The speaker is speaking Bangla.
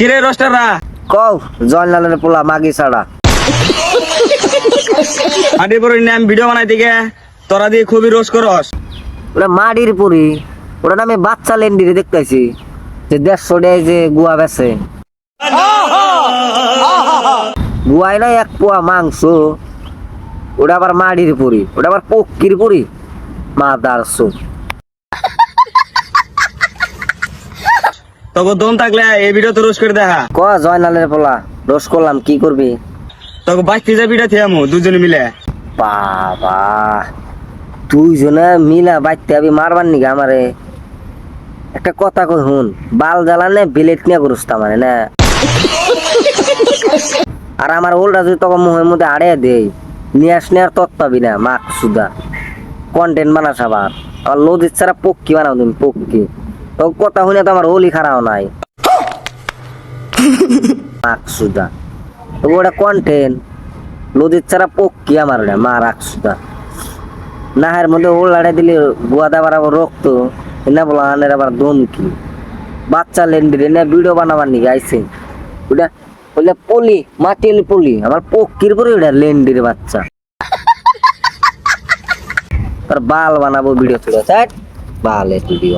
কিরে রোস্টাররা কও জয়নালের পোলা মাগি ছাড়া আডি পরে নাম ভিডিও বানাই দিকে তোরা দিয়ে খুবই রোজ করস। ওটা মাটির পুরি, ওটা না আমি বাচ্চা লেন্ডিরে দেখতেছি যে 150 টাকায় যে গুয়া বেছে গুয়াই না 1 পোয়া মাংস, ওটা আবার মাটির পুরি, ওটা আবার পক্ষীর পুরি মাদার সুপ। তোকে দম থাকলে এই ভিডিও তো রোজ করে দেখা। ক জয়নালের পোলা রোজ করলাম কি করবি? তোকে বাঁচতে যা ভিডিও থেমু দুজনে মিলে। বাবা দুইজনে মিলা বাইতে আমি মারবার নিগা আমারে। একটা কথা কই হুন, বাল জ্বালানে বিলেট নিয়ে করস মানে না। আর আমার ওলটা যদি তোকে মুহের মধ্যে আড়ে দেই নিয়ে আসনে আর তত পাবি না। মাক সুদা কন্টেন্ট বানাস আবার আমার লোদ ইচ্ছারা পক্ষী বানাও তুমি পক্ষী। তো কথা শুনে তো আমার ওলি খারাও নাই মাক সুদা। তো ওটা কন্টেন্ট লোদের ছাড়া পক্ষী আমার ওটা মা রাখসুদা। নাহের মধ্যে ওল লাড়ে দিলে গুয়া দাবার আবার রক্ত এনা বলা আনের আবার দমকি বাচ্চা লেন্ডির এনে ভিডিও বানাবার নিকে আইসে। ওটা বললে পলি মাটিল পলি আমার পক্ষীর পরে ওটা লেন্ডির বাচ্চা। তার বাল বানাবো ভিডিও তুলে বালের ভিডিও।